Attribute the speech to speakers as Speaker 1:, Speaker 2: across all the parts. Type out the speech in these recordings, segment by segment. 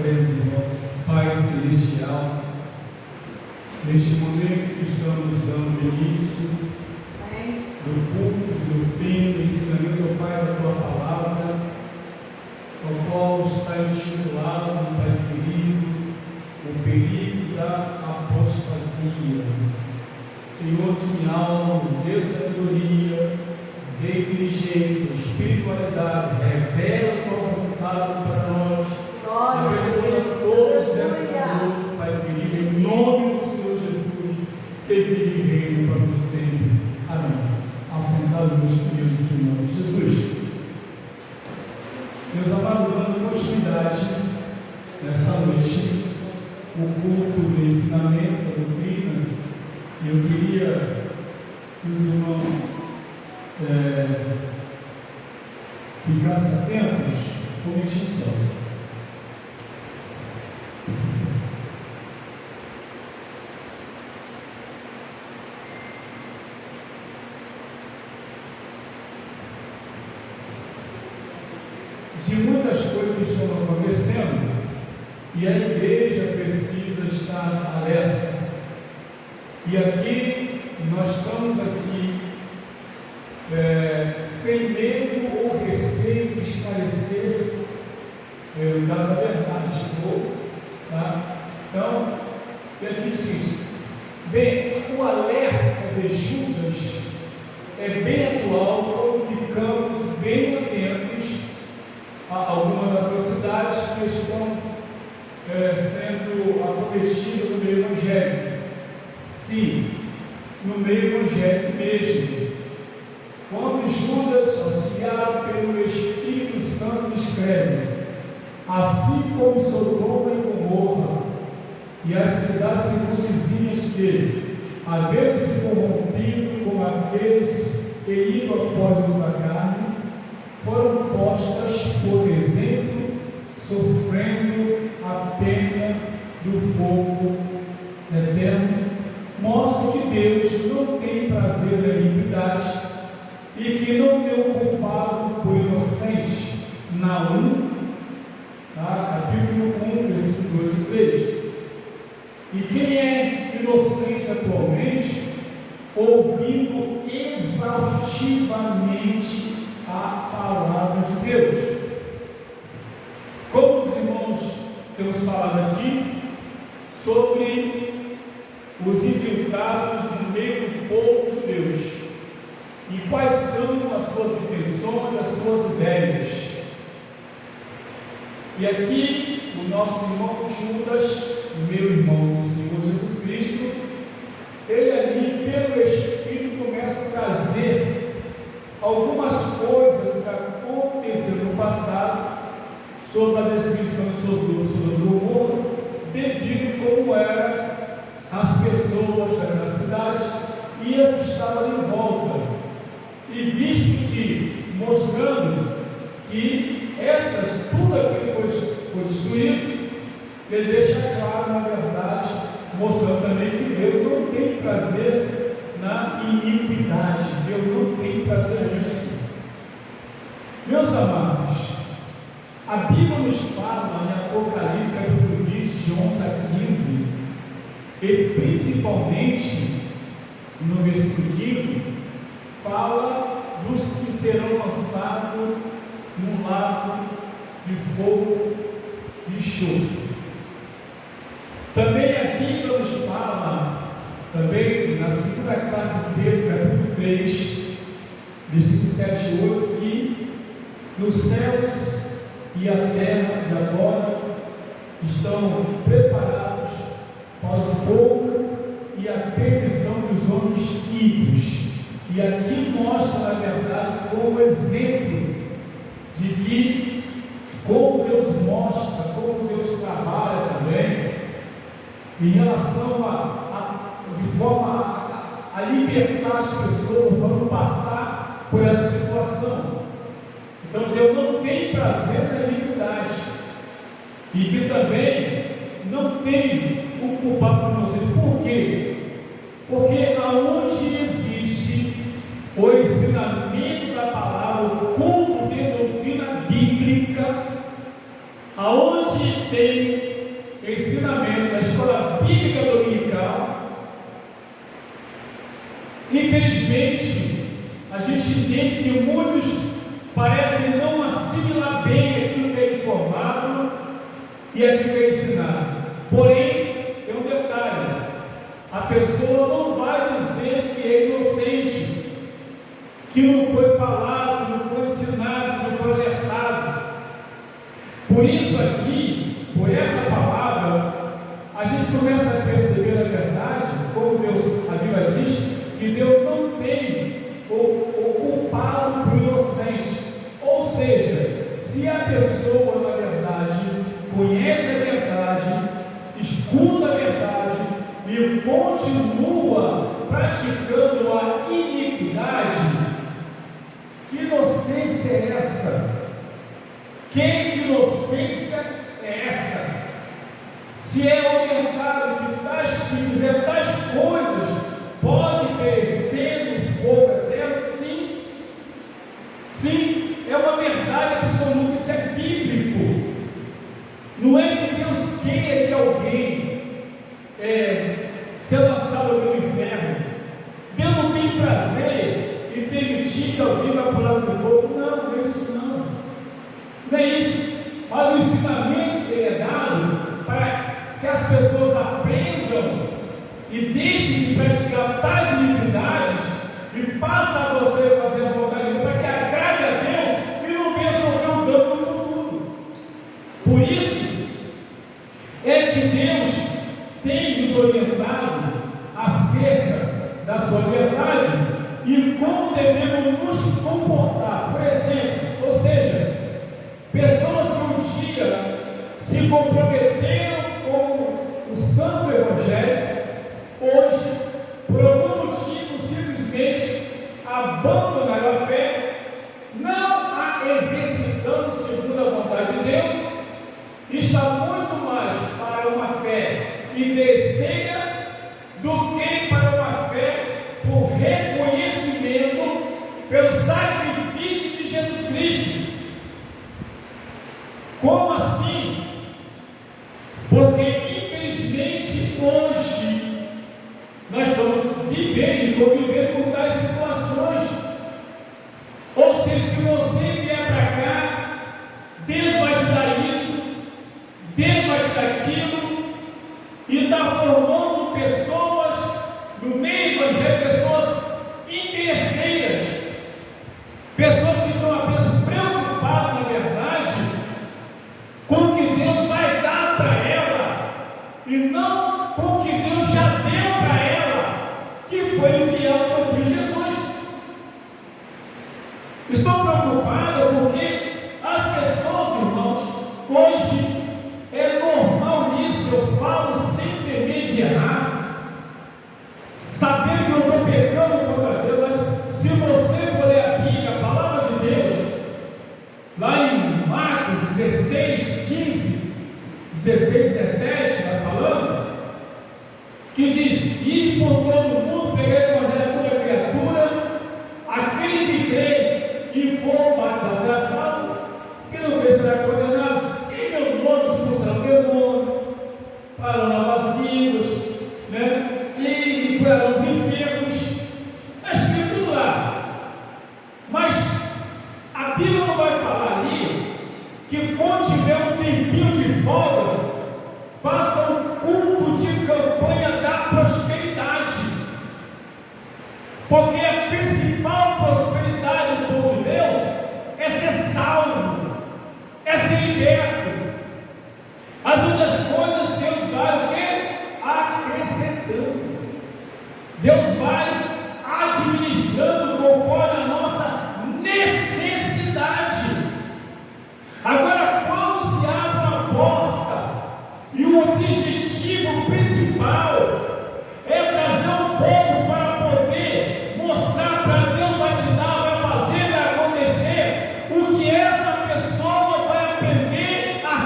Speaker 1: oremos, irmãos. Pai Celestial, neste momento que estamos dando início do culto, do doutrina, ensinamento ao Pai da Tua Palavra, ao qual está intitulado, Pai querido, o perigo da apostasia. Senhor de minha alma, de sabedoria, de inteligência, espiritualidade, revela a Tua vontade para nós, abençoa todos nessa noite, Pai querido, em nome do Senhor Jesus, que vive e reina para o sempre. Amém. Assentado, meus queridos irmãos, Jesus. Meus amados, dando continuidade nesta noite, o culto do ensinamento, da doutrina, eu queria que os irmãos ficassem atentos com extinção. De muitas coisas que estão acontecendo, e a igreja precisa estar alerta. E aqui, nós estamos aqui sem medo ou receio de esclarecer das verdades, tá? Então, e aqui diz, bem, o alerta de Judas é bem atual, quando ficamos bem atentos a algumas atrocidades que estão sendo acometidas no meio evangélico. Sim, no meio evangélico mesmo. Quando Judas, auxiliado pelo Espírito Santo, escreve: assim como Sodoma e Gomorra e as cidades circunvizinhas que, havendo se corrompido com aqueles que iam após o da carne, foram postas, por exemplo, sofrendo a pena do fogo eterno, mostra que Deus não tem prazer na iniquidade e que não deu culpado por inocente. Naum, capítulo 1, versículo 2 e 3. E quem é inocente atualmente, ouvindo exaustivamente a palavra de Deus? Como os irmãos temos falado aqui sobre os infiltrados no meio do povo de Deus e quais são as suas intenções, as suas ideias. E aqui o nosso irmão Judas, meu irmão, o Senhor Jesus Cristo, ele ali pelo Espírito começa a trazer algumas coisas que aconteceram no passado sobre a destruição sobre o Gomorra, devido como eram as pessoas daquela cidade e as que estavam ali em volta, e visto que, mostrando que tudo aquilo foi destruído, ele deixa claro, na verdade, mostrando também que Deus não tem prazer na iniquidade, Deus não tem prazer nisso. Meus amados, a Bíblia nos fala em Apocalipse, capítulo 20, de 11 a 15, e principalmente no versículo 15, fala dos que serão lançados no lago de fogo e enxofre. Também a Bíblia nos fala, também na segunda carta de Pedro, capítulo 3, versículo 7 e 8, que os céus e a terra de agora estão preparados para o fogo e a perdição dos homens ímpios. E aqui mostra, na verdade, como exemplo de que, como Deus mostra, como Deus trabalha também, em relação de forma a libertar as pessoas para não passar por essa situação. Então Deus não tem prazer na iniquidade, e que também não tem o culpado por nós. Por quê? Porque aonde existe o ensinamento da palavra, o culto de doutrina bíblica, aonde tem Infelizmente, a gente entende que muitos parecem não assimilar bem aquilo que é informado e aquilo que é ensinado. Porém, tem um detalhe: a pessoa não vai dizer que é inocente, que não foi falado, não foi ensinado, não foi alertado. Por isso aqui, por essa palavra, a gente começa a perceber a verdade, como Deus, a Bíblia diz, que Deus não tem o culpado para o inocente. Ou seja, se a pessoa, na verdade, conhece a verdade, escuta a verdade e continua praticando a iniquidade, que inocência é essa? Que inocência é essa? Se é orientado que se fizer tais coisas, pode perecer no fogo eterno? Sim. Sim, é uma verdade absoluta, isso é bíblico. Não é que Deus queira que alguém seja lançado no inferno. Deus não tem prazer em permitir que alguém vá para o lado do fogo. Não é isso não. Não é isso. Mas o ensinamento é dado para que as pessoas aprendam e deixem de praticar tais iniquidades e passem a você fazer a vontade de Deus, para que agrade a Deus e não venha sofrer um dano no futuro. Por isso é que Deus tem nos orientado acerca da sua verdade e como devemos nos comportar. Por exemplo, ou seja, pessoas que um dia se comprometeram com o santo evangelho, hoje, por algum motivo, simplesmente abandonaram a fé, não a exercitando segundo a vontade de Deus, e está muito mais para uma fé interesseira do que para uma fé por reconhecimento pelo sacrifício de Jesus Cristo. Como assim? Porque infelizmente hoje nós estamos vivendo e convivendo com tais situações. Ou seja, se você vier para cá, Deus vai te dar isso, Deus vai te dar aquilo, e está formando pessoas no meio do evangelho, pessoas interesseiras, pessoas que estão apenas preocupadas, na verdade, com o que Deus vai dar para ela, e não com o que Deus já deu para ela, que foi enviado por Cristo Jesus. Estou preocupado porque as pessoas, irmãos, hoje é normal isso, eu falo sem temer de errar, sabendo que eu estou pecando contra Deus, mas se você for ler a Bíblia, a palavra de Deus, lá em Marcos 16, 15, 16, 17, está falando, que diz: ide por todo o mundo, pregai o evangelho a toda criatura, aquele que crê e for batizado será salvo, quem não crê será condenado, em meu nome expulsarão demônio, farão novas línguas, né? E curarão os enfermos. Está escrito tudo lá. Mas a Bíblia não vai falar ali que quando tiver um tempinho de folga, faça um culto de campanha da prosperidade. Porque a principal prosperidade do povo de Deus é ser salvo, é ser liberto. As outras coisas Deus vai o quê? Acrescentando. Deus vai administrando conforme a nossa necessidade. Agora, quando se abre uma porta e o objetivo principal é trazer o povo para poder mostrar para Deus vai te dar, vai fazer, vai acontecer, o que essa pessoa vai aprender a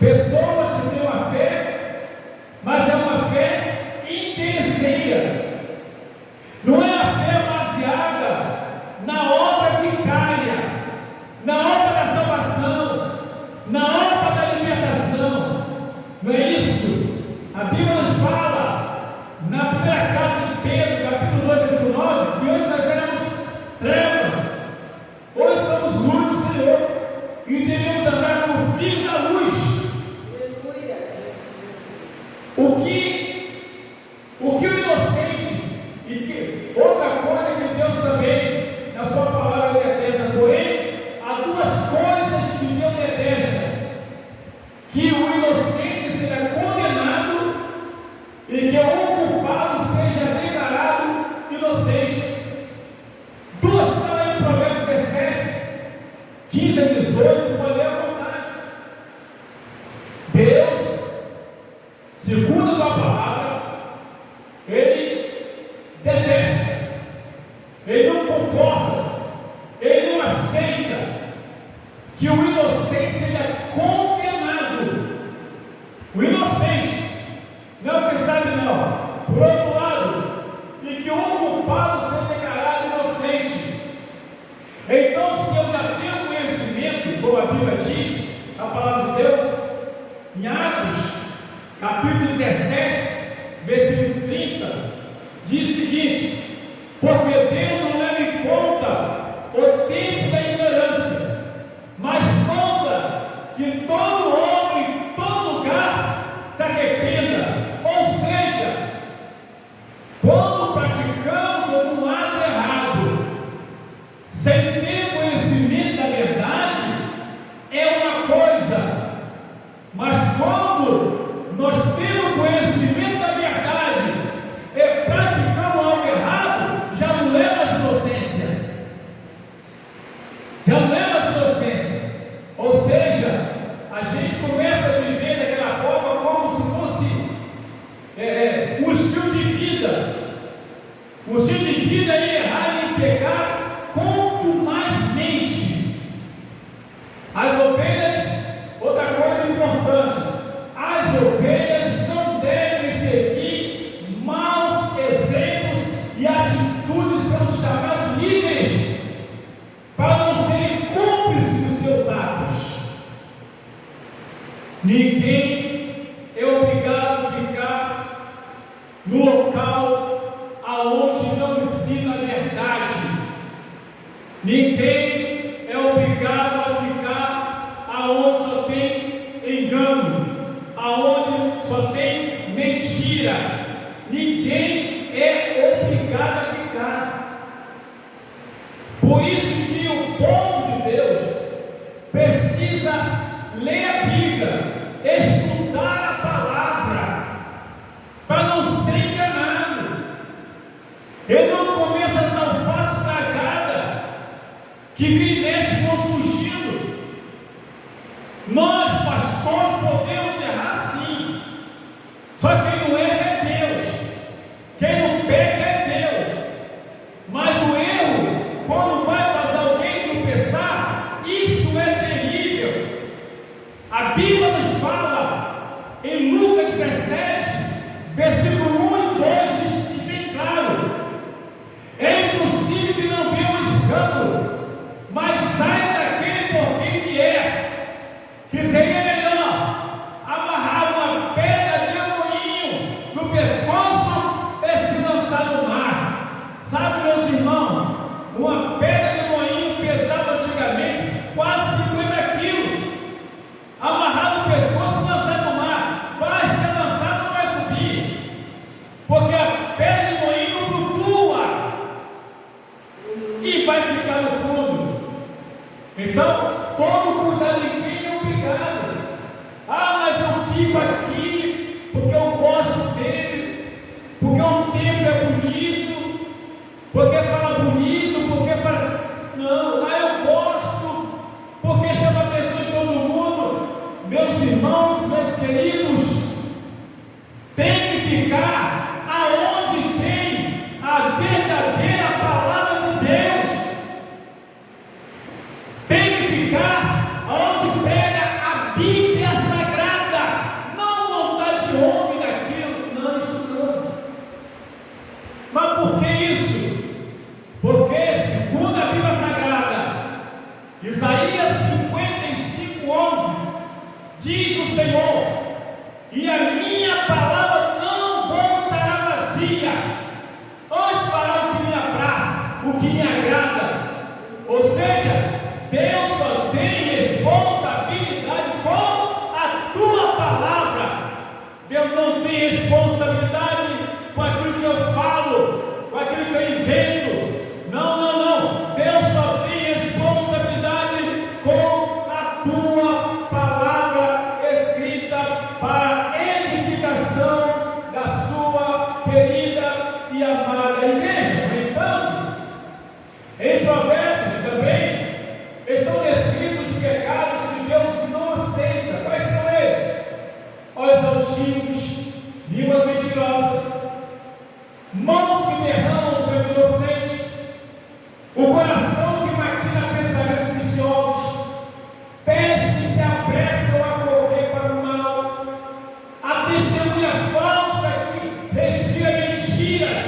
Speaker 1: pessoas que têm uma fé, mas é uma fé interesseira. Não é a fé baseada na obra vicária, na obra da salvação, na obra da libertação. Não é isso? A Bíblia nos fala, na primeira carta de Pedro, capítulo 2, versículo 9, que hoje nós éramos trevas, hoje somos luz do Senhor, e devemos andar como filhos da luz. O que o inocente, e que outra coisa que Deus também, na sua palavra, detesta, porém, há duas coisas que Deus detesta: que o inocente seja condenado e que o culpado seja declarado inocente. Duas que estão aí em Provérbios 17, 15 a 18, pode ler à vontade. Deus, segundo a tua palavra, Ele detesta, Ele não concorda, Ele não aceita que o inocente seja condenado. O inocente, não que sabe não. Por outro lado, e que o culpado seja declarado inocente. Então, se eu já tenho conhecimento, como a Bíblia diz, a palavra de Deus, em Atos, capítulo 17, versículo 30, diz o seguinte: porque Deus não leva em conta o tempo da ignorância, mas conta que todo homem, em todo lugar, se arrependa. Ou seja, quando praticamos algum ato errado, sem ter conhecimento da verdade, é uma coisa, mas quando nós temos conhecimento da verdade e praticamos algo errado, já não é mais inocência. Já não é mais inocência. Ou seja, a gente começa a viver daquela forma como se fosse um estilo de vida. O estilo de vida é errar e pecar contumazmente. As ovelhas, outra coisa importante, as ovelhas não devem seguir maus exemplos e atitudes, são chamados líderes, para não serem cúmplices dos seus atos. Ninguém é obrigado a ficar no local aonde não ensina a verdade. Ninguém é obrigado a ficar aonde só tem engano, aonde só tem mentira. Ninguém é obrigado a ficar. Por isso que o povo de Deus precisa ler a Bíblia, estudar a palavra, para não ser enganado. Ele não começa essa alface sagrada que vira e mexe vão surgindo. Nós, pastores, podemos errar sim, só quem não erra é Deus, quem não peca é Deus. Mas o erro, quando vai fazer alguém tropeçar, isso é terrível. A Bíblia nos fala em Lucas 17, versículo 1 e 2, diz bem claro: é impossível que não venha um escândalo, mas sai daquele por quem vier, que seria melhor amarrar uma pedra de um moinho no pescoço e se lançar no mar. Sabe, meus irmãos, uma pedra de moinho pesava antigamente quase 50 quilos. Amarrar no pescoço e lançar no mar, vai ser lançado, não vai subir, porque a pedra de moinho flutua e vai ficar no fundo. Então, todo cuidado de quem é obrigado. Ah, mas eu fico aqui porque eu gosto dele, porque o tempo é bonito, porque fala bonito, porque fala. Não, eu gosto, porque chama a atenção de todo mundo. Meus irmãos, meus queridos, tem que ficar aonde tem a verdadeira palavra de Deus. Tem que ficar aonde pega a Bíblia Sagrada.
Speaker 2: Senhor, e a minha palavra não voltará vazia, antes fará o que me apraz, o que me agrada. Ou seja, Deus só tem responsabilidade com a tua palavra. Deus não tem responsabilidade com aquilo que eu falo, com aquilo que eu invento. Não, não, não. Deus só tem responsabilidade com a tua palavra escrita para a edificação da sua querida e amada igreja. Então, em Provérbios também estão descritos os pecados que Deus não aceita. Quais são eles? Olhos altivos, línguas mentirosas, mãos que derramam o sangue inocente, o coração que maquina pensamentos viciosos, pés que se apressam a correr para o mal, a testemunha falsa que respira mentiras,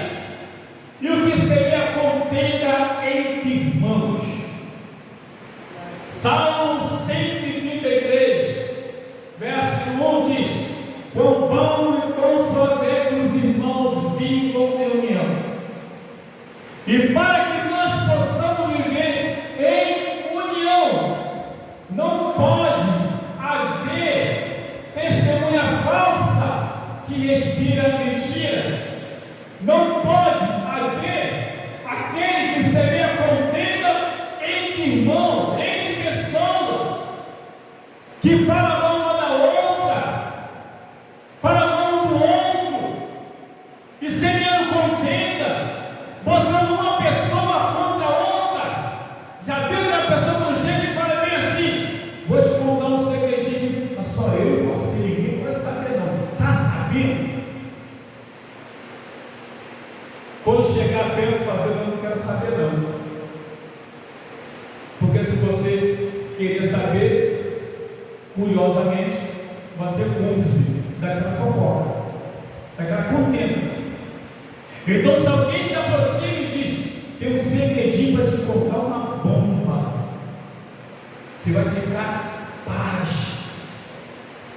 Speaker 2: e o que seria contenda entre irmãos. Salmo 133, verso 1 diz: quão bom e quão suave que os irmãos vivam em união. E para que nós possamos viver em união, não pode haver testemunha falsa que respira mentira. Não pode haver aquele que semeia contenda entre irmãos, entre pessoas, que fala mal uma da outra, fala mal do outro, e semeando contenda, botando uma pessoa contra a outra. Já viu a pessoa quando chega e fala bem assim: vou te contar um segredinho, mas só eu e você, ninguém vai saber não. Está sabendo? Quando chegar perto fazendo, eu não quero saber não. Porque se você querer saber, curiosamente, vai ser cúmplice daquela fofoca, daquela contenda. Então, se alguém se aproxima e diz: tem um segredinho para te contar, uma bomba, você vai ficar paz.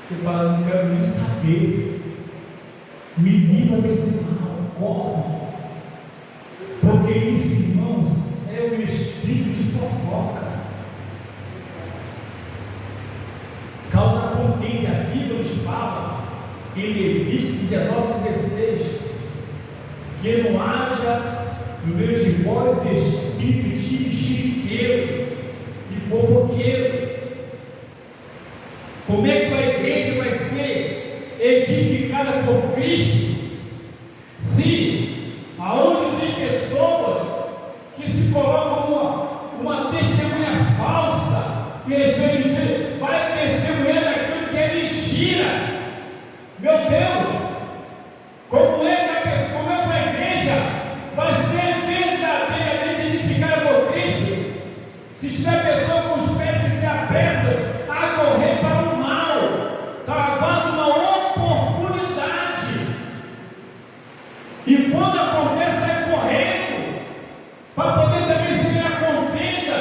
Speaker 2: Você fala: não quero nem saber, me livra desse mal, corre. Porque isso, irmãos, é o espírito de fofoca. Causa contenda. A Bíblia nos fala em Levítico 19:16 que não haja no meio de vós espírito de mexeriqueiro e fofoqueiro. Como é que a igreja vai ser edificada por Cristo se aonde tem pessoas que se colocam uma testemunha falsa, que vai testemunhar daquilo que é mentira? Meu Deus, como é que a pessoa, como é que a igreja vai ser verdadeiramente edificada por Cristo se estiver pessoa com os pés que se apressam a correr para o mal, travando uma oportunidade, e quando acontece sai correndo para poder também se ver a contenda?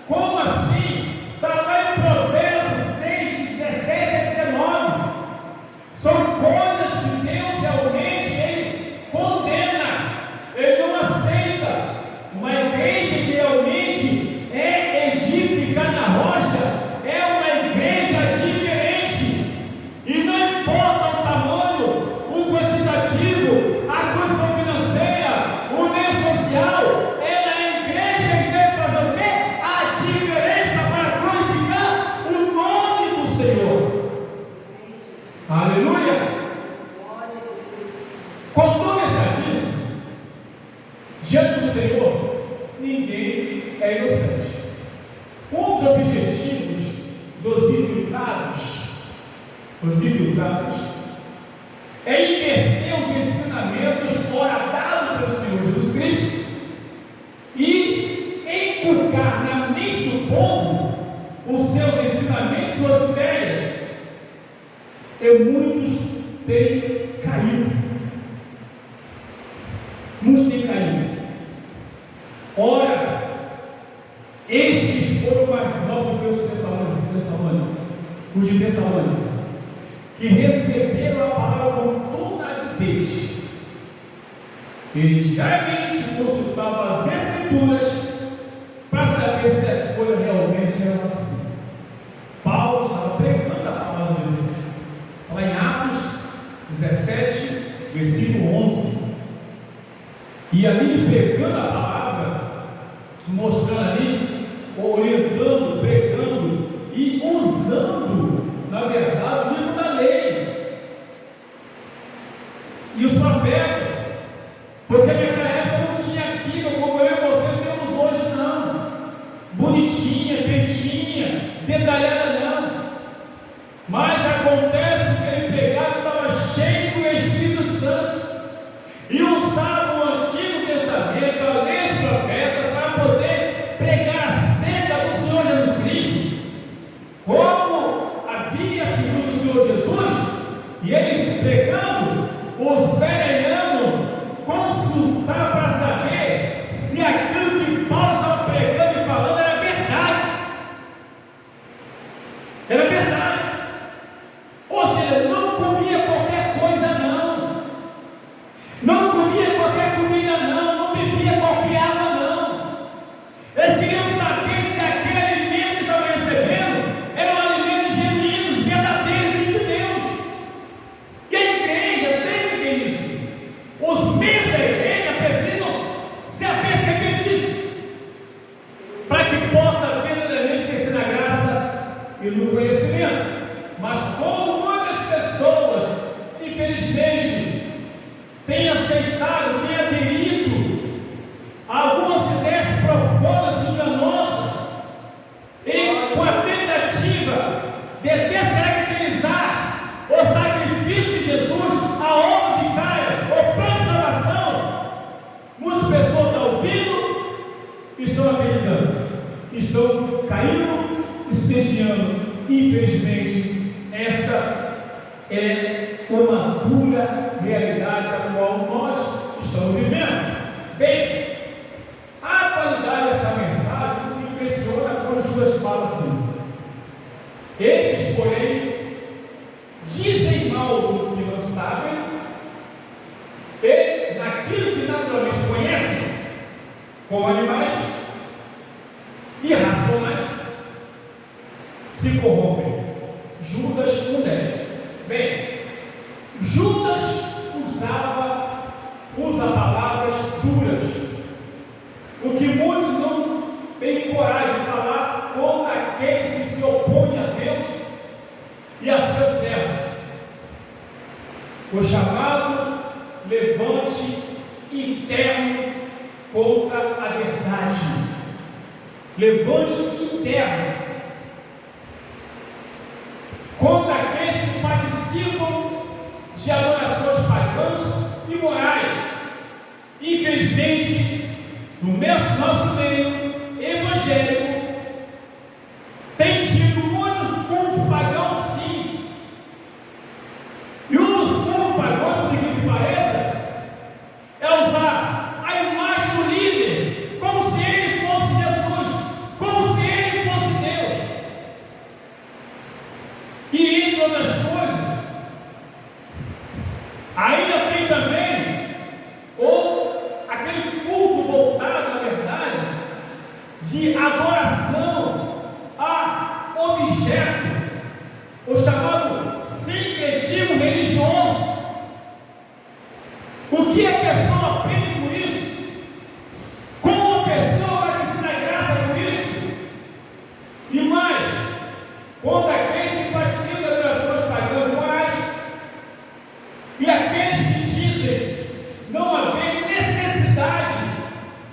Speaker 2: Como assim? Está lá em Provérbios 6, 17 a 19. São coisas que Deus realmente Ele condena, Ele não aceita. Uma igreja que realmente é edificada na rocha é uma igreja diferente, e não importa o tamanho, o quantitativo, a condição financeira, o meio social, ela é a igreja que deve fazer o quê? A diferença para glorificar o nome do Senhor. Aleluia! Com todo esse aviso, diante do Senhor, ninguém é inocente. Um dos objetivos dos infiltrados é inverter os ensinamentos ora dados pelo Senhor Jesus Cristo e inculcar na mente do povo os seus ensinamentos, suas ideias. E muitos têm caído. Muitos têm caído. Ora, estes foram mais novos que os de Tessalônica.
Speaker 1: e receberam a palavra com toda a avidez. Ele diariamente consultava as Escrituras para saber se a escolha realmente era assim. Paulo estava pregando a palavra de Deus. Lá em Atos 17, versículo 11. E ali pregando a palavra, mostrando ali, orientando, pregando e usando, na verdade, o livro da lei e os profetas, porque naquela época não tinha Bíblia como eu e você temos hoje, não, bonitinha, feitinha, detalhada, não. Mas acontece que ele pegado estava cheio do Espírito Santo e usava o Antigo Testamento, a lei dos profetas, para poder pregar acerca do Senhor Jesus Cristo, como havia atitude do Senhor Jesus. E ele pregando, os bereanos consultavam para saber se aquilo que Paulo estava pregando e falando era verdade. Era verdade. Ou seja, não comia qualquer coisa, não. Não comia qualquer comida, não. Não bebia qualquer água, não. Eles queriam saber se aquele alimento que estavam recebendo era um alimento genuíno, verdadeiro de Deus. E a igreja tem que ter isso. Os membros da igreja precisam se aperceber disso, para que possa verdadeiramente crescer na graça e no conhecimento. Mas como muitas pessoas, infelizmente, têm aceitado, têm aderido a algumas ideias profanas e enganosas, e com a tentativa de descaracterizar o sacrifício de Jesus, a obra vicária, o plano de salvação, muitas pessoas estão ouvindo, estão acreditando, estão caindo e se desviando. Infelizmente, esta é uma dura realidade a qual nós estamos vivendo. Bem, a qualidade dessa mensagem nos impressiona quando Judas fala assim: estes, porém, dizem mal do que não sabem, e naquilo que naturalmente conhecem, como animais irracionais, se corrompem. Judas 1,10. Bem, Judas usa palavras duras, o que muitos não têm coragem de falar contra aqueles que se opõem a Deus e a seus servos. O chamado levante interno contra a verdade. Levante interno contra aqueles que participam de adorações pagãs e morais. Infelizmente, no nosso meio evangélico, tem tido muitos cultos pagãos, sim. E um dos cultos pagãos, por que pareça, é usar a imagem do líder como se ele fosse Jesus, como se ele fosse Deus. E entre outras coisas, ainda tem também aquele culto voltado, na verdade, de adoração a objeto, o chamado sincretismo religioso. O que a pessoa aprende com isso? Como a pessoa vai crescer na graça com isso? E mais, quando aqueles que participam de adorações pagãs morais e aqueles que dizem não haver necessidade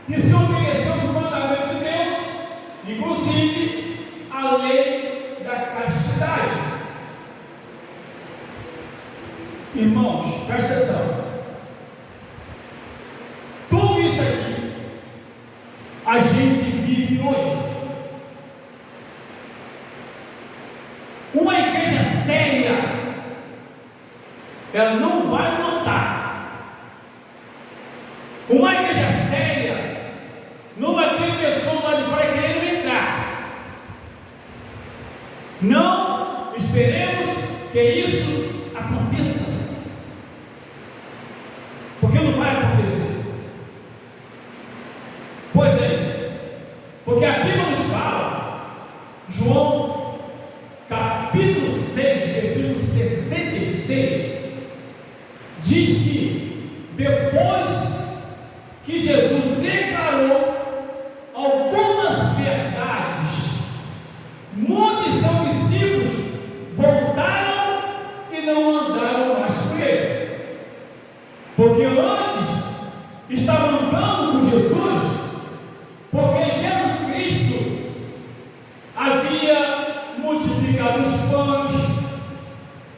Speaker 1: de se obedecer aos mandamentos de Deus, inclusive a lei da castidade. Irmãos, presta atenção. Tudo isso aqui a gente vive hoje. Uma igreja séria, ela não vai notar. Uma igreja séria não vai ter pessoas lá de fora querendo entrar. Não esperemos que isso
Speaker 2: Porque a Bíblia nos fala, João capítulo 6, versículo 66, diz que depois que Jesus declarou algumas verdades, muitos de seus discípulos voltaram e não andaram mais com ele, porque antes estavam andando com Jesus, porque Jesus Cristo havia multiplicado os pães,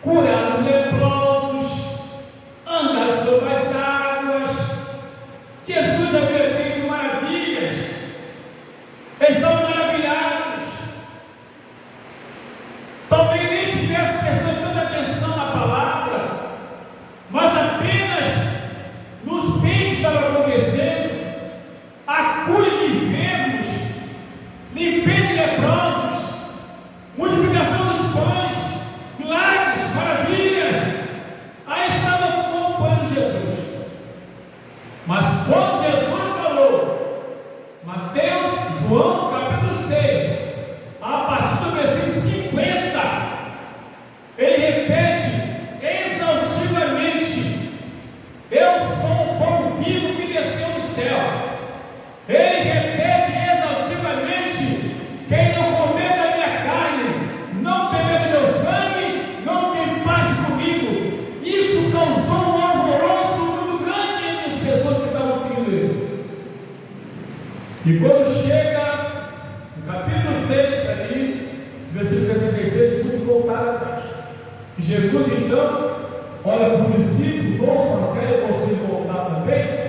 Speaker 2: curado os leprosos, andado sobre as águas. Jesus havia feito maravilhas, estavam maravilhados. Talvez nem estivesse prestando tanta atenção na palavra, mas apenas nos bens que estavam acontecendo, a cura de enfermos, limpeza de leprosos, multiplicação dos pães, milagres, maravilhas, aí estavam acompanhando Jesus. Mas quando Jesus falou, Mateus, João capítulo 6, a partir do versículo 50, ele repete exaustivamente: eu sou o pão vivo que desceu do céu. Ele repete exaustivamente: quem não comer da minha carne, não beber do meu sangue, não tem paz comigo. Isso causou um alvoroço muito grande entre as pessoas que estavam seguindo ele. E quando chega no capítulo 6, ali, versículo 76, muitos voltaram atrás. E Jesus então olha para o discípulo: não querem vocês voltar também?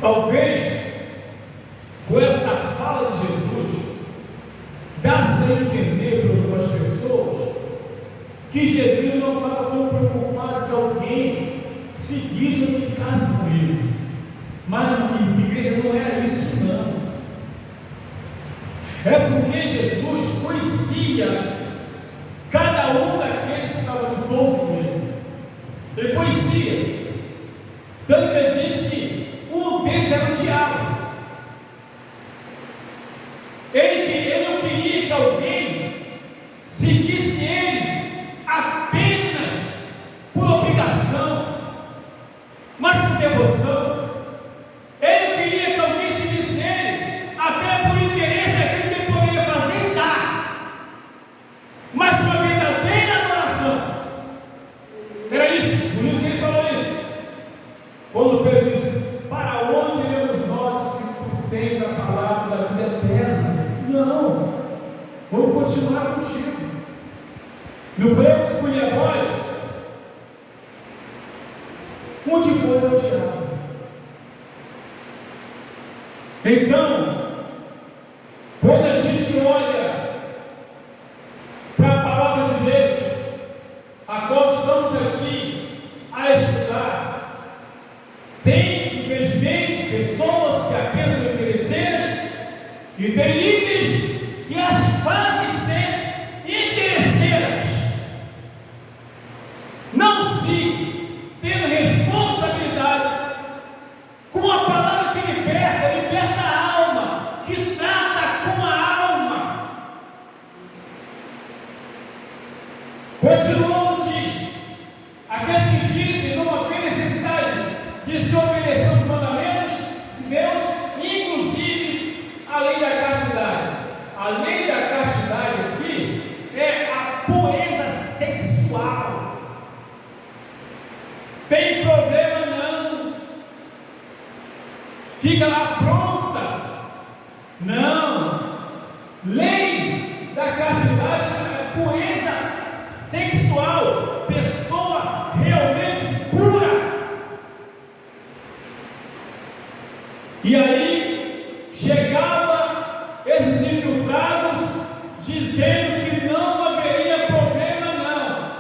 Speaker 2: Talvez com essa fala de Jesus, dá-se a entender para algumas pessoas que Jesus não estava tão preocupado que alguém seguisse ou ficasse com ele. Mas na igreja não era isso, não. É porque Jesus conhecia cada um daqueles que estavam nos 12 com ele. Ele conhecia. Tanto que ele disse que um deles era o diabo. Ele não queria que alguém seguisse ele apenas por obrigação, mas por devoção. Ele não queria que alguém seguisse ele apenas por interesse daquilo que ele poderia fazer e dar, mas por uma verdadeira adoração. Era isso, por isso que ele falou isso. Quando Pedro disse: para onde iremos nós que tu tens a palavra da vida eterna? Não, vamos continuar contigo. Não foi eu que escolhi a voz? Um de coisa é o diabo. Então, quando a gente olha para a palavra de Deus, a qual estamos aqui a estudar, tem, infelizmente, pessoas que a pensam interesseiras e tem líderes que as fazem ser interesseiras, não se tendo responsabilidade com a palavra que liberta a alma, que trata com a alma. Continuando, diz: aqueles que dizem não haver necessidade de se obedecer aos mandamentos de Deus, inclusive a lei da castidade. A lei da castidade aqui é a pureza sexual. Tem problema não, fica lá pronta. Não, lei da castidade é pureza sexual, pessoa realmente pura. E aí chegava esses infiltrados dizendo que não haveria problema não,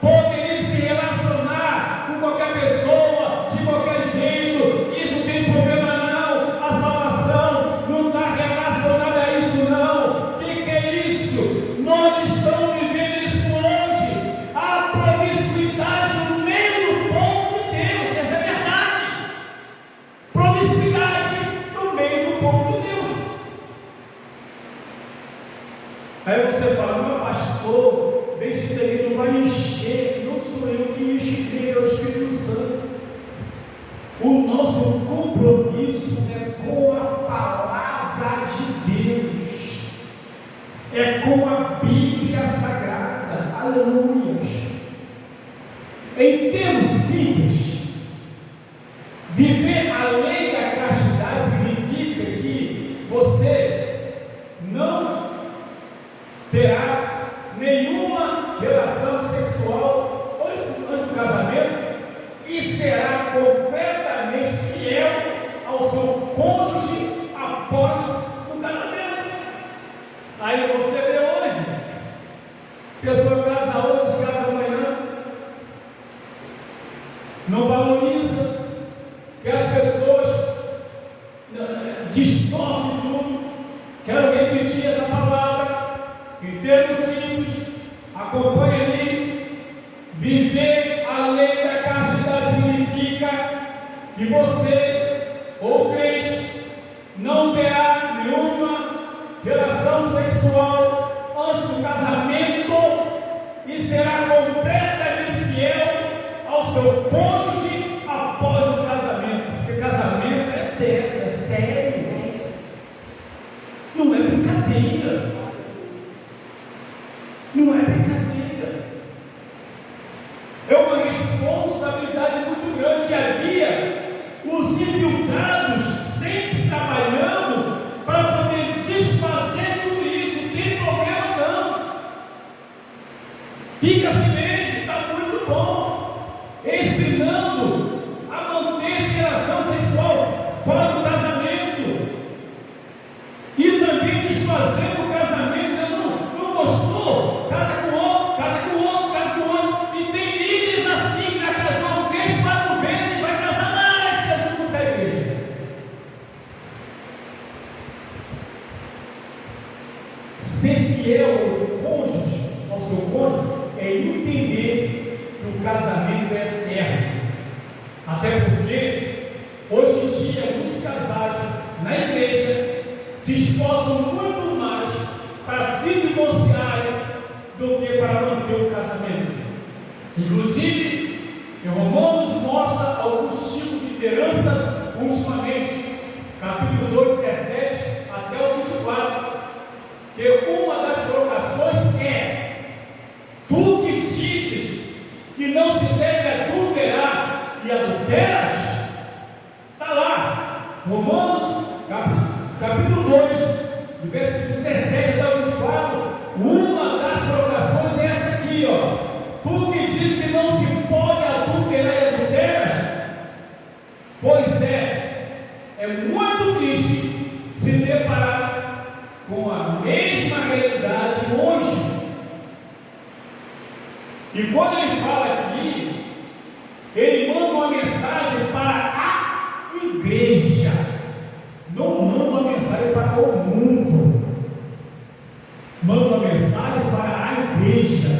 Speaker 2: poderia se relacionar com qualquer pessoa, de qualquer jeito, isso não tem problema não, a salvação não está relacionada a isso não. O que é isso? Nós estamos vivendo isso hoje, a promiscuidade no meio do povo de Deus, essa é a verdade. Promiscuidade no meio do povo de Deus. é com a Bíblia Sagrada. Aleluia. Em termos simples, viver a lei da castidade significa que você não terá nenhuma relação sexual antes do casamento e será completamente fiel ao seu cônjuge após o casamento. Aí você vê hoje, pessoa casa hoje, casa amanhã, não valoriza, que as pessoas distorcem tudo. Quero repetir essa palavra em termos simples. Acompanhe ali. Viver a lei da castidade significa que você, ou crente, não terá nenhuma relação sexual antes do casamento e será completamente fiel ao seu cônjuge após o casamento, porque casamento é eterno, é sério, não é brincadeira, não é brincadeira, é uma responsabilidade muito grande. Havia os infiltrados sempre trabalhando para poder desfazer tudo isso. Não tem problema não, fica assim mesmo, está muito bom, ensinando a manter-se relação sexual fora do casamento e também desfazendo o casamento, dizendo, não gostou, casa com outro, casa com outro, casa com outro. E tem líderes assim que já casou 3, 4 vezes e vai casar mais se assim não quer igreja. Ser fiel ao cônjuge, ao seu cônjuge, é entender que o casamento é eterno. Até porque hoje em dia muitos casais na igreja se esforçam muito mais para se divorciarem do que para manter o casamento. Inclusive, em Romanos mostra alguns tipos de lideranças ultimamente, capítulo 2, 17 até o 24, que uma das colocações é: tu que dizes que não se deve adulterar e adulteras, está lá, Romanos capítulo 2, do versículo 17 até 24, uma das colocações é essa aqui, ó. Tu que diz que não se pode adulterar e adulteras, pois é muito triste se deparar com a mesma realidade hoje. E quando ele fala aqui, ele manda uma mensagem para a igreja, não manda uma mensagem para o mundo, manda uma mensagem para a igreja,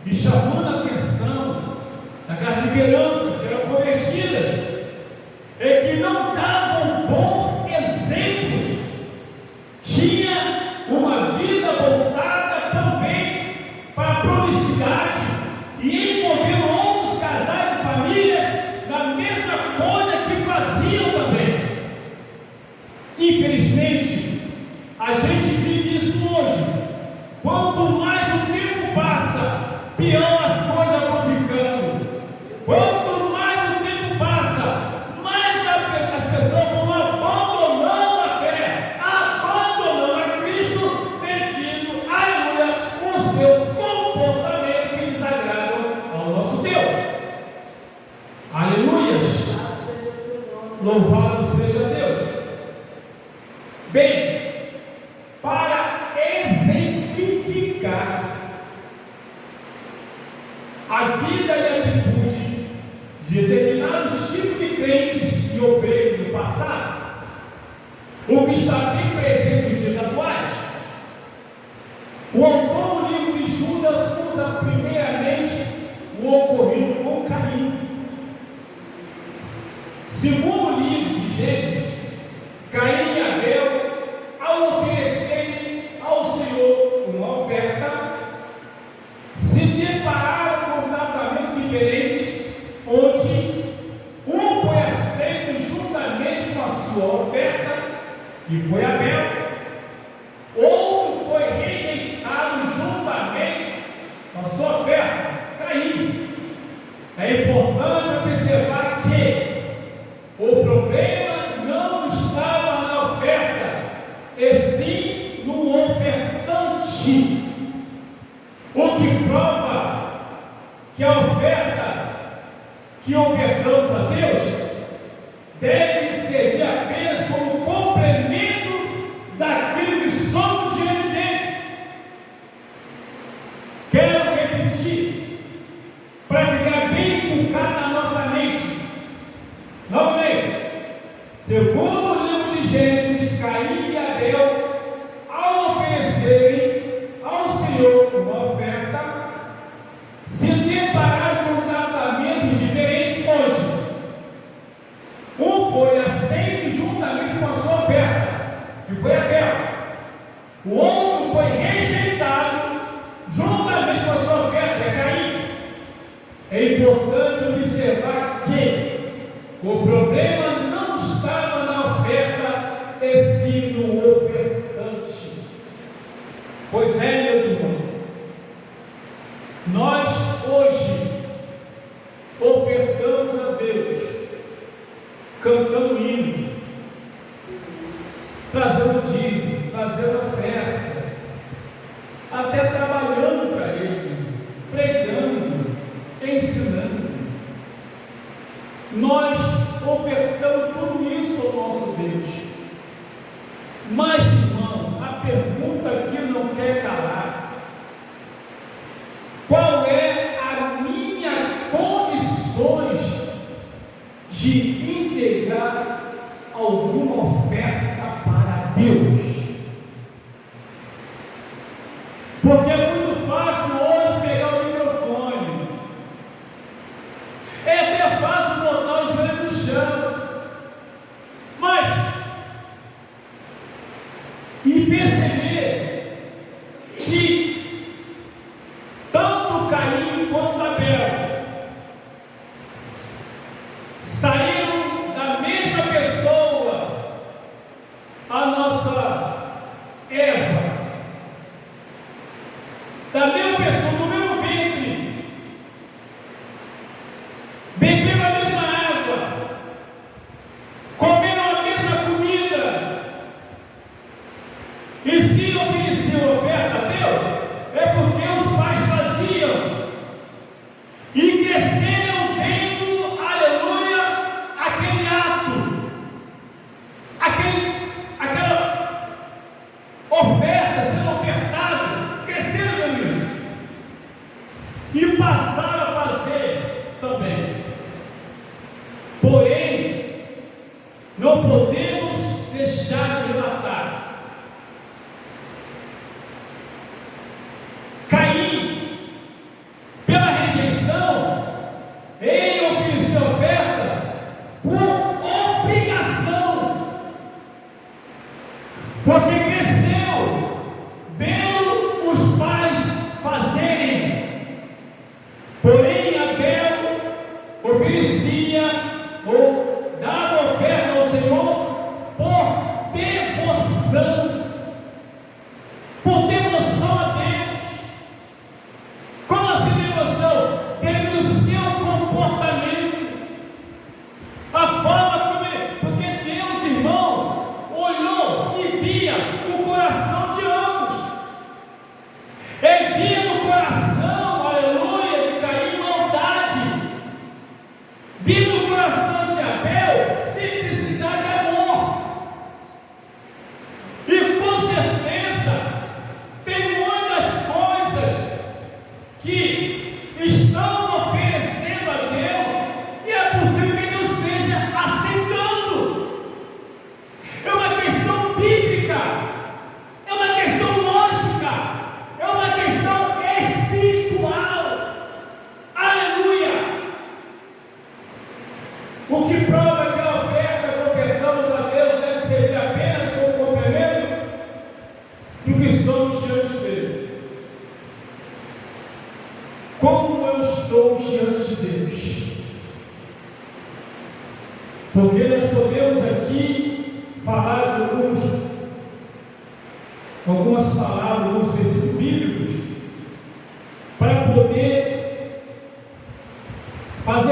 Speaker 2: e chamando a atenção daquelas lideranças que eram conhecidas, é que não davam bons exemplos, tinha uma vida voltada também para a promiscuidade e envolvendo outros casais e famílias na mesma coisa que faziam também. Infelizmente, a gente vive isso hoje. Quanto mais o tempo passa, pior as coisas vão ficando. Quanto mais o tempo passa, mais as pessoas vão abandonando a fé, abandonando a Cristo, devido, aleluia, os seus comportamentos que desagradam ao nosso Deus. Aleluia! Louvado seja Deus. Bem, para exemplificar a vida e a atitude de determinados tipos de crentes e obreiros do passado, o que está bem presente nos dias atuais, o autor do livro de Judas usa primeiramente o ocorrido com Caim. Segundo o livro de Gênesis, Caim e Abel, ao oferecerem ao Senhor uma oferta, se depararam com tratamentos diferentes, onde um foi aceito juntamente com a sua oferta, que foi Abel, outro foi rejeitado É importante observar que o problema não estava na oferta, e sim no ofertante. O que prova que a oferta que ofertamos a Deus deve servir apenas como complemento daquilo que somos diante dele. Quero repetir, para ficar bem educado na nossa mente. Novamente, segundo o livro de Gênesis, Caim e Abel, ao oferecerem ao Senhor uma oferta, se depararam com tratamentos diferentes hoje. Um foi aceito juntamente com a sua oferta, que foi Abel. O outro foi rejeitado juntamente com a sua oferta, que é Caim. É importante observar que o problema não estava na oferta, e sim no ofertante. Pois é, meus irmãos, nós hoje ofertamos a Deus, cantando hino, trazendo dízimo, trazendo oferta, até trabalhando para Ele, pregando, ensinando. Nós ofertamos tudo isso ao nosso Deus. Mas, irmão, a pergunta aqui não quer calar: qual é a minha condições de entregar alguma oferta para Deus? Porque é muito fácil hoje pegar o microfone, é até fácil botar os joelhos no chão, mas e perceber que tanto Caim quanto Abel saíram da mesma pessoa, a nossa Eva, da mesma pessoa, do mesmo ventre, beberam a mesma água, comeram a mesma comida, e se ofereciam oferta a Deus, é porque os pais faziam, e cresceram vendo, aleluia, aquele ato, aquela oferta sendo ofertada, cresceram vendo isso, e passaram a fazer também. Porém, não podemos deixar de relatar: Caim, pela rejeição, ele ofereceu oferta por obrigação, porque cresceu vendo os pais fazerem. Porém, Abel oferecia ou dava oferta ao Senhor por devoção, a Deus. Como assim devoção? Tendo o seu comportamento, a forma como ele, porque Deus, irmãos, olhou e via o coração de ambos. Ele via no coração, aleluia, de Caim maldade, via no coração de Abel simplicidade e amor. E com certeza tem muitas coisas que estão oferecendo a Deus, e é possível que Deus esteja aceitando. É uma questão bíblica, é uma questão lógica, é uma questão espiritual. Aleluia! O que prova que a oferta que ofertamos a Deus deve servir apenas como complemento do que somos diante dele. Como eu estou diante de Deus? Porque nós podemos aqui falar de algumas palavras, alguns versículos bíblicos, para poder fazer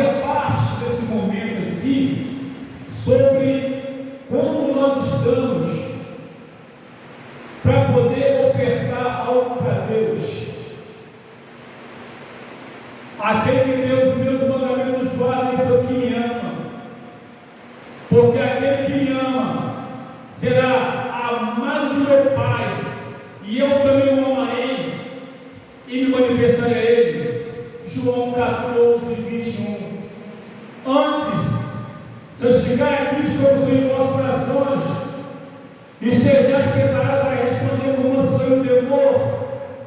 Speaker 1: Aquele que Deus, meus mandamentos guarda, esse é o que me ama. Porque aquele que me ama será amado de meu Pai, e eu também o amarei e me manifestarei a ele. João 14, 21. Antes, santificai a Cristo como Senhor em vossos corações, estejais preparados para responder com mansidão e temor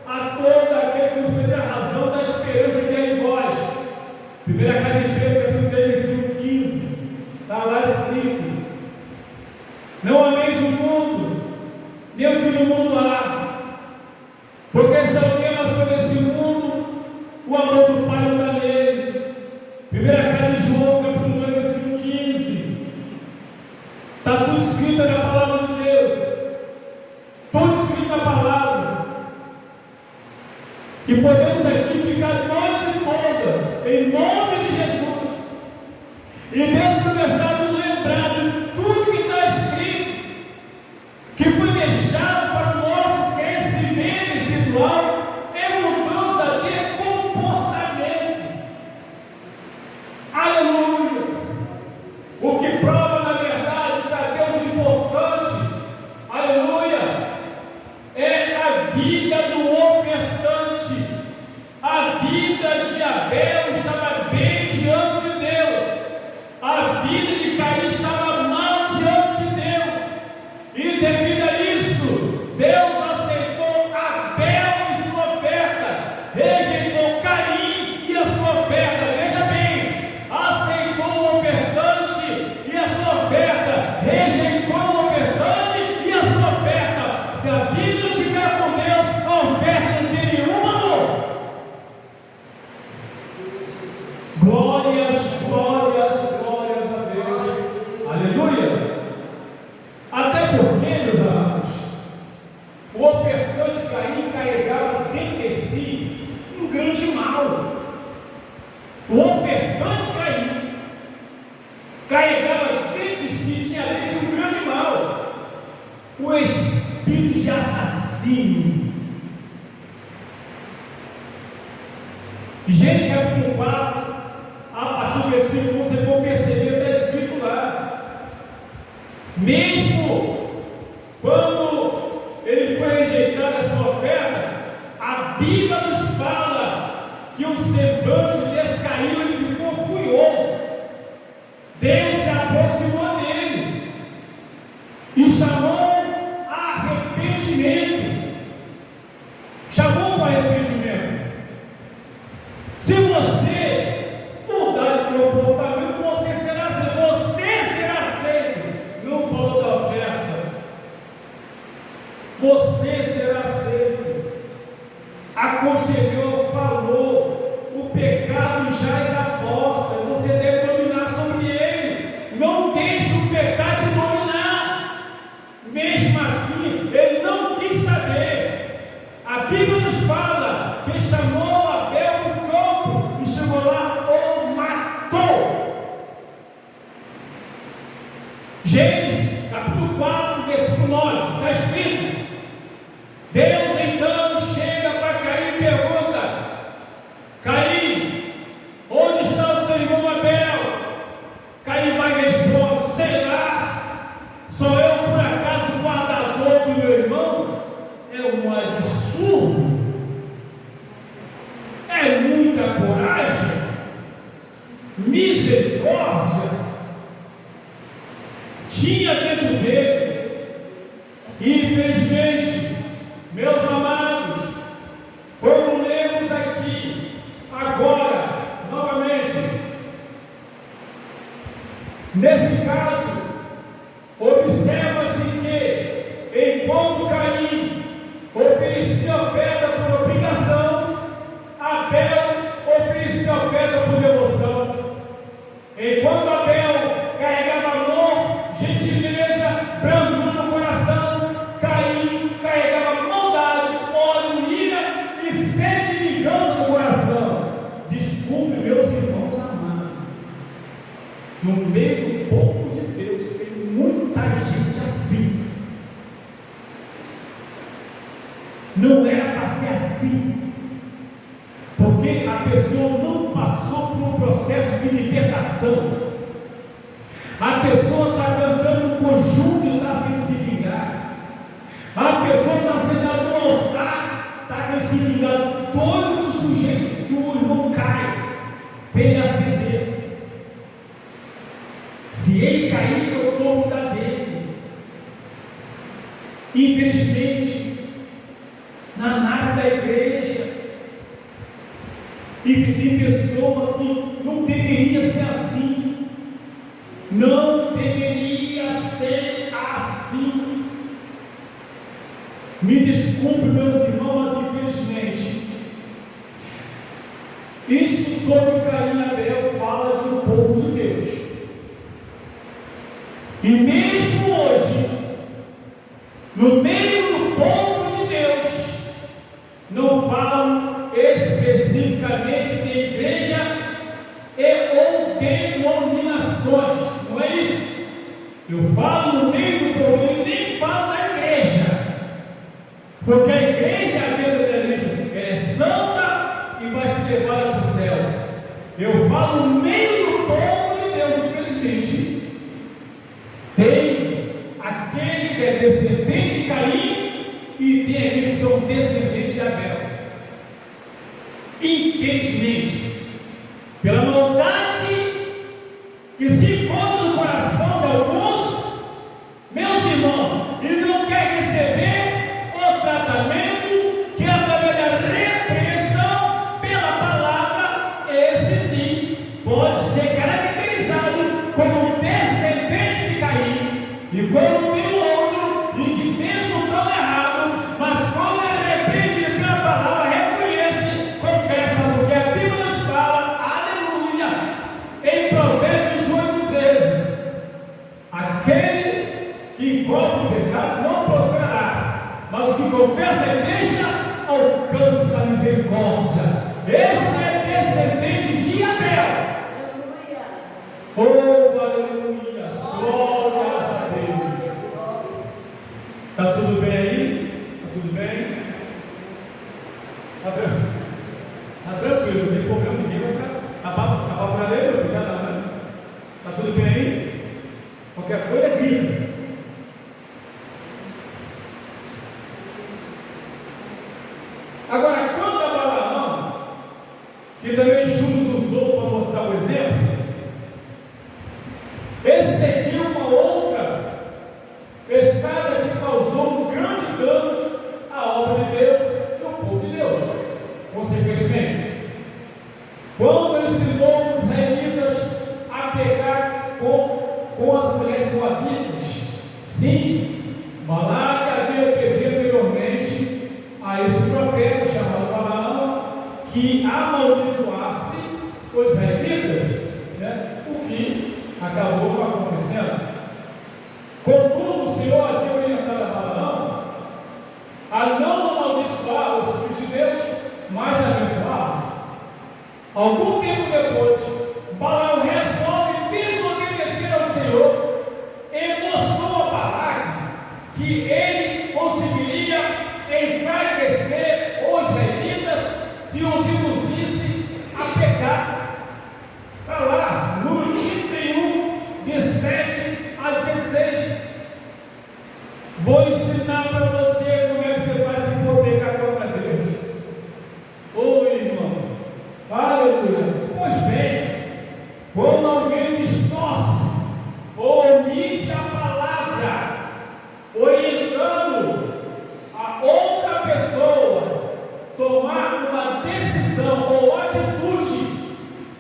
Speaker 1: a todo aquele que nos pedir a razão da esperança que é em vós. Primeira carta de Pedro, capítulo 3, versículo 15. Está lá escrito: não ameis o mundo, nem o que no mundo há, porque se alguém ama sobre esse mundo, o amor do Pai não está nele. Primeira carta de João, capítulo 2, versículo 15. Está tudo escrito na palavra de Deus, tudo escrito na palavra, e podemos aqui ficar a noite toda, em nome de Jesus, e Deus começar a nos lembrar de tudo que está escrito, que foi deixado para o nosso crescimento espiritual e mudança de comportamento. Aleluia! O que prova, na verdade, para Deus importante, aleluia, é a vida do ofertante. A vida de Abel estava bem diante de Deus, a vida de Caim estava mal diante de Deus, e devido a isso, Deus aceitou Abel e sua oferta, rejeitou Caim e a sua oferta. Veja bem, aceitou o ofertante e a sua oferta, rejeitou o ofertante e a sua oferta. Se a vida não estiver com Deus, a oferta não tem nenhum valor. Glórias, glórias, glórias a Deus. Aleluia. Até porque, meus amados, o ofertante Caim carregava dentro de si um grande mal. O ofertante Caim carregava dentro de si, tinha dentro de si um grande mal, o espírito de assassino. Gênesis capítulo 4, a partir do versículo 1, você for perceber, está escrito lá. Mesmo quando ele foi rejeitado a sua oferta, a Bíblia nos fala que o semblante descaiu, ele ficou furioso. Deus se aproximou dele e chamou a arrependimento. Chamou para arrependimento. Se você mudar de comportamento, você será aceito. Não falou da oferta. Você será aceito. Aconselhou, falou, o pecado jaz à porta, você deve dominar sobre ele. Não deixe o pecado te dominar. Mesmo assim, ele não quis saber. A Bíblia nos fala que ele chamou Abel no campo e chegou lá, o matou. Gênesis capítulo 4, versículo 9, está escrito: Deus então chega para Caim e pergunta: Caim, onde está o seu irmão Abel? Caim vai e responde: sei lá, sou eu por acaso o guardador do meu irmão? É um absurdo, é muita coragem, misericórdia. Tinha dentro dele, e infelizmente, meus amados, quando lemos aqui, agora, novamente, nesse caso, observa-se que, enquanto Caim oferecia oferta por obrigação, Abel oferecia oferta por devoção. Enquanto Abel carregava amor, gentileza, brandura no coração, Caim carregava maldade, ódio, ira e sede de vingança no coração. Desculpe, meus irmãos amados, no meio do povo de Deus tem muita gente assim. Não era para ser assim, porque a pessoa não
Speaker 2: oração. A pessoa está cantando um conjunto e está sem se vingar. A pessoa está sentada no altar, está com esse vingar todo do sujeito que o irmão cai para ele acender. Se ele cair, eu tomo da dele. Infelizmente, na nave da igreja, e tem pessoas que não deveria ser assim. Não deveria ser assim. Me desculpe, meus irmãos, mas infelizmente, isso sobre Caim e Abel fala de um povo de Deus. E mesmo hoje, no meio do povo de Deus, não falam especificamente de igreja e ou denominações, não é isso? Eu falo no meio do povo e nem falo da igreja, porque a igreja, a verdadeira igreja, ela é santa e vai ser levada para o céu. Eu falo no meio do povo de Deus, infelizmente. Tem aquele que é descendente de Caim e tem aqueles que são descendentes de Abel. Infelizmente, pela maldade que se encontra no coração de alguns, meus irmãos, e não quer receber o tratamento que através da repreensão pela palavra, esse sim pode ser caracterizado como descendente de Caim, e como tem outro, e que mesmo tão errado, mas como é repreendido pela palavra, reconhece, confessa, porque a Bíblia nos fala, aleluia, em Provérbios 8:13, aquele que encobre o pecado não prosperará, mas o que confessa e deixa, alcança a misericórdia. Esse é descendente de Abel. Oh, aleluia, glórias a Deus. Está tudo bem aí? Está tudo bem? Está tranquilo, não tem problema, ninguém vai ficar apavorador, meu filho, não. Está tudo bem aí? Qualquer coisa é vida. Agora, quanto a Balaão, que também Judas usou para mostrar o exemplo, esse seguiu uma outra estrada que causou um grande dano à obra de Deus e ao povo de Deus. Consequentemente, quando ensinou os israelitas a pegar com as mulheres moabitas, sim, Balaque havia pedido anteriormente a esse profeta chamado Balaão que amaldiçoasse os israelitas, né? O que acabou acontecendo. Contudo, o Senhor havia orientado a Balaão a não amaldiçoar os filhos de Deus, mas abençoá-los. Algum tempo depois, Balaão resolve desobedecer ao Senhor e mostrou a Balaque que ele conseguiria enfraquecer os israelitas se os induzisse a pecar. Está lá, número 31, de 7 a 16. Vou ensinar para você como é que você vai se proteger contra Deus. Ô irmão, aleluia. Pois bem, quando alguém distorce ou omite a palavra, orientando a outra pessoa tomar uma decisão ou atitude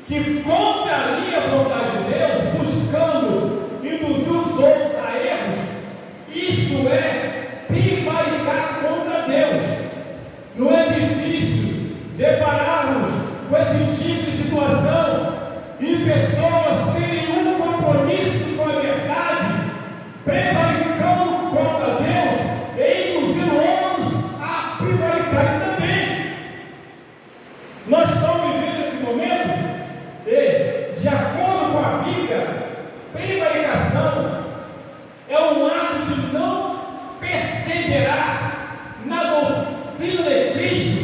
Speaker 2: que contraria a vontade de Deus, buscando induzir os outros a erros, isso é prevaricar contra Deus. Não é difícil depararmos com esse tipo de situação e pessoas sem um compromisso com a verdade, prevaricando contra Deus e induzindo outros a prevaricarem também. Nós estamos vivendo esse momento e, de acordo com a Bíblia, prevaricação é um ato de não perseverar na doutrina de Cristo,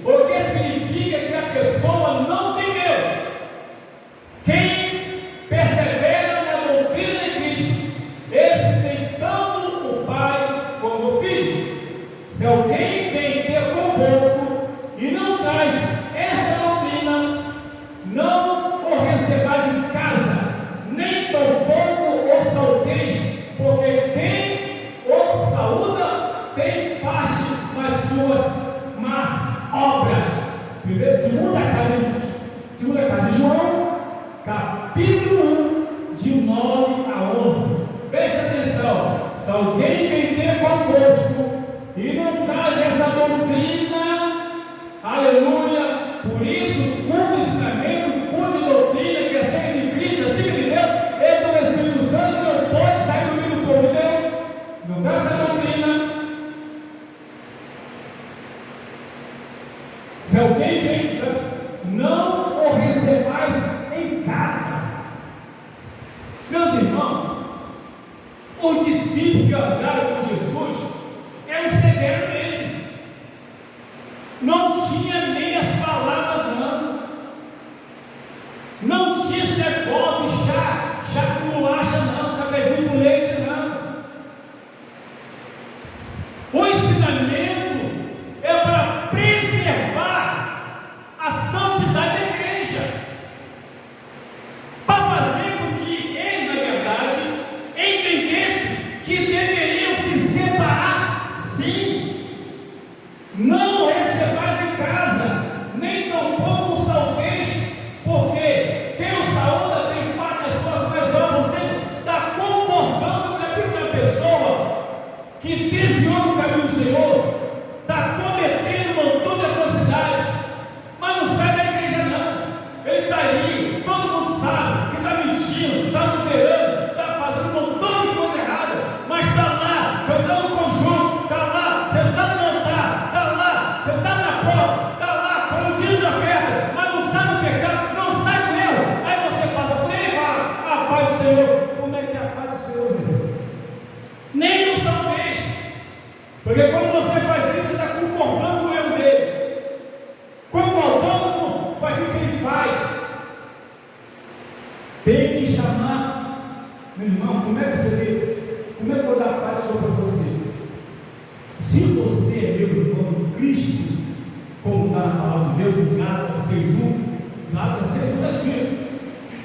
Speaker 2: o que significa que a pessoa não tem Deus. Quem Se alguém vem ter convosco e não traz esta doutrina, não o recebais em casa, nem tampouco o saudeis, porque quem o saúda tem parte nas suas más obras. Segunda carta de João, capítulo 1, de 9 a 11. Preste atenção. Se alguém vem ter convosco e não traz essa doutrina, aleluia, por isso, curso ensinamento, curso de doutrina, que é acerca de Cristo, acerca de Deus, e do Espírito Santo, não pode sair do meio do povo de Deus, não traz essa doutrina. Se alguém vem, não o recebais em casa. Meus irmãos, os discípulos que andaram com Jesus eram severos mesmo. Não tinha meias palavras, não. Não tinha esse negócio de chá com bolacha, não, cafezinho com leite, não. O ensinamento é para preservar a santidade da igreja, para fazer com que eles, na verdade, entendessem que deveriam se separar, sim. Não recebais em casa, nem tampouco o saudeis, porque quem o saúda tem parte das suas mais obras. Ou seja, está concordando com aquela pessoa que desviou do caminho do Senhor, está cometendo um montão de atrocidades, mas não sai da igreja, não. Ele está ali, todo mundo sabe que está mentindo, está adulterando, está fazendo um montão de coisa errada, mas está lá, cantando conjunto, está lá, sentado no altar, está lá, sentado na porta, está lá, quando diz a oferta, mas não sai do pecado, não sai do erro. Aí você passa por ele e fala: a paz do Senhor. Como é que é a paz do Senhor, meu Deus? Nem no salvez, porque quando você faz isso, você está concordando com o erro dele, concordando com aquilo que ele faz. Tem que chamar, meu irmão. Como é que você vê? Como é que eu vou dar paz sobre você? Se você é meu irmão em Cristo, como está na palavra de Deus, em Gálatas 6:1, Gálatas 6:1 está escrito: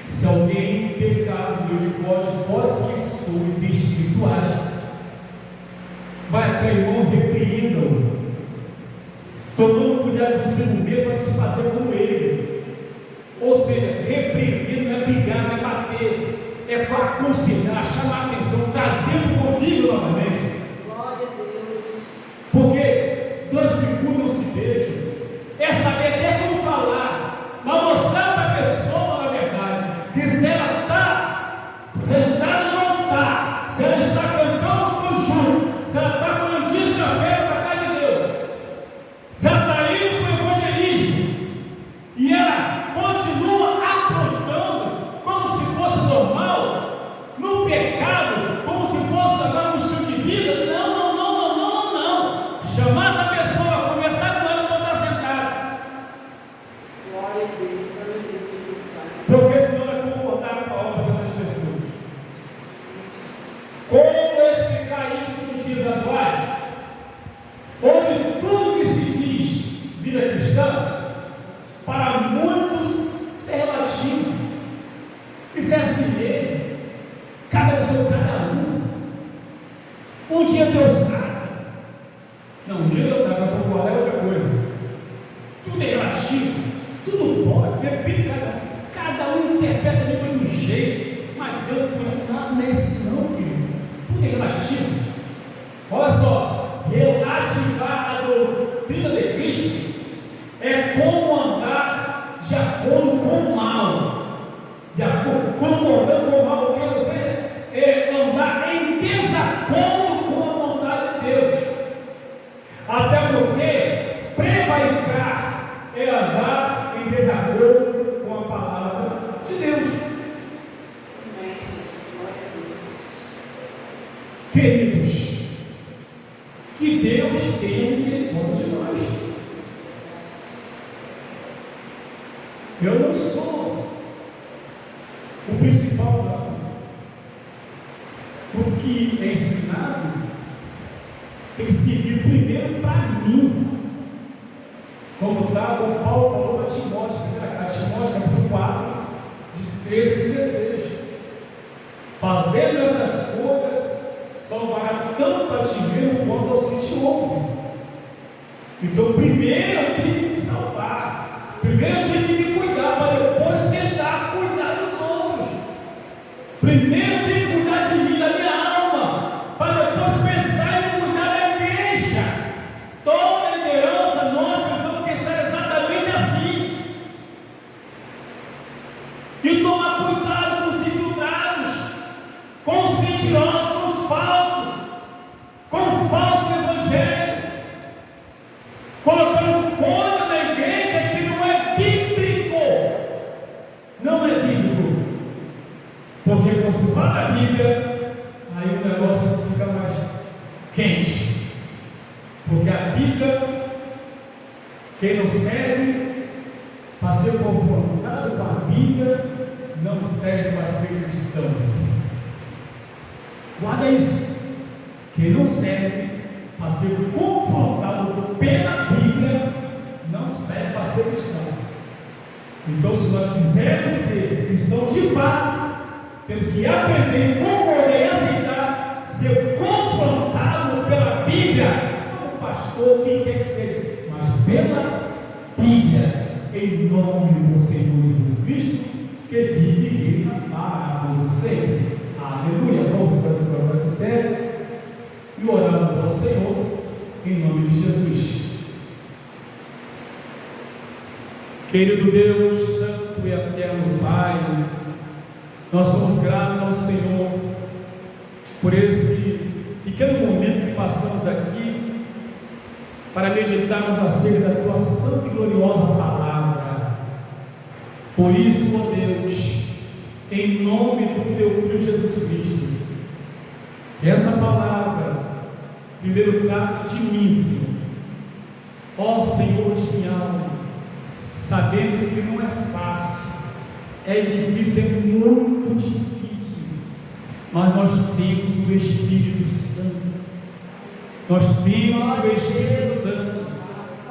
Speaker 2: se alguém pecar, meu pode, vós que sois espirituais, vai até o irmão, repreendam, tomando cuidado de se mover para se fazer como ele. Ou seja, repreender não é brigar, não é bater, é para aconselhar, chamar a atenção, trazer o convívio novamente.
Speaker 3: Glória a Deus.
Speaker 2: Porque dois bicudos não se beijam, é saber até como falar, mas mostrar para a pessoa, na verdade, que se ela está sentada ou não está, se ela está cantando no conjunto, se ela está com o dízimo na fé para a casa de Deus, se ela está indo para o evangelismo e ela continua aprontando como se fosse normal, no pecado, como se fosse agora um estilo de vida, não. Chamar essa pessoa, conversar com ela quando está sentado.
Speaker 3: Glória a Deus.
Speaker 2: Porque senão vai concordar com a obra dessas pessoas. Como explicar isso nos dias atuais? Onde tudo que se diz vida cristã, para muitos, isso é relativo. Isso é assim mesmo. Cada pessoa, cada um. Um dia Deus trata. Não, um dia Deus trata, para concordar é outra coisa. Tudo é relativo. Tudo pode, depende, cada um interpreta de um jeito, mas Deus não é isso não, querido. Tudo é relativo. Olha só, relativar a doutrina de Cristo é como andar de acordo com o mal, de acordo, concordando com o mal, porque você andar em desacordo com a vontade de Deus. Até porque prevaricar é andar em desacordo com a palavra de Deus. Queridos, que Deus tenha misericórdia de nós. Eu não sou o principal, não. O que é ensinado
Speaker 1: tem que servir primeiro para mim. Como Paulo falou para Timóteo, Timóteo capítulo 4, de 13 a 16. Fazendo essas coisas, salvará tanto a ti mesmo quanto aos que te ouvem. Então, primeiro eu tenho que me salvar. Primeiro eu tenho que me cuidar, para depois tentar cuidar dos outros. Primeiro eu tenho que cuidar de mim, da minha alma, para depois pensar em cuidar da igreja. Toda liderança, nós precisamos pensar exatamente assim. E tomar cuidado com os infiltrados, com os mentirosos, com os falsos, com o falso evangelho, colocando coisa na igreja que não é bíblico. Não é bíblico. Porque quando se fala da Bíblia, aí o negócio fica mais quente. Porque a Bíblia, quem não serve para ser confrontado com a Bíblia, não serve para ser cristão. Guarda isso. Quem não serve para ser confrontado pela Bíblia, não serve para ser cristão. Então, se nós quisermos ser cristãos de fato, temos que aprender, concordar e aceitar, ser confrontado pela Bíblia, não o pastor, quem quer que seja, mas pela Bíblia, em nome do Senhor Jesus Cristo, que vive e reina para todo sempre. Aleluia. Vamos para o pé e oramos ao Senhor em nome de Jesus. Querido Deus, Santo e Eterno Pai, nós somos gratos ao Senhor por esse pequeno momento que passamos aqui para meditarmos acerca da Tua santa e gloriosa palavra. Por isso, ó Deus, em nome do Teu Filho Jesus Cristo, que essa palavra, primeiro trate de mim, Senhor. Ó Senhor de minha alma, sabemos que não é fácil, é difícil, é muito difícil, mas nós temos o Espírito Santo. Nós temos o Espírito Santo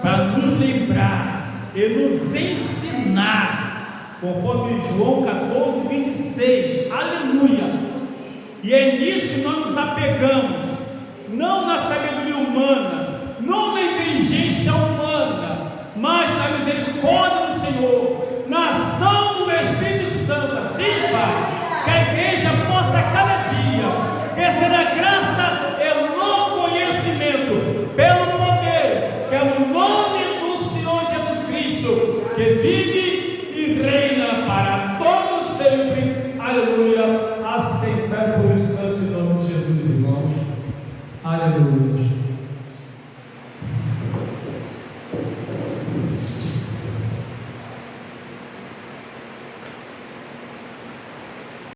Speaker 1: para nos lembrar e nos ensinar, conforme João 14, 26. Aleluia! E é nisso que nós nos apegamos, não na sabedoria humana, não na inteligência humana, mas na misericórdia do Senhor, na ação do Espírito Santo. Assim, Pai,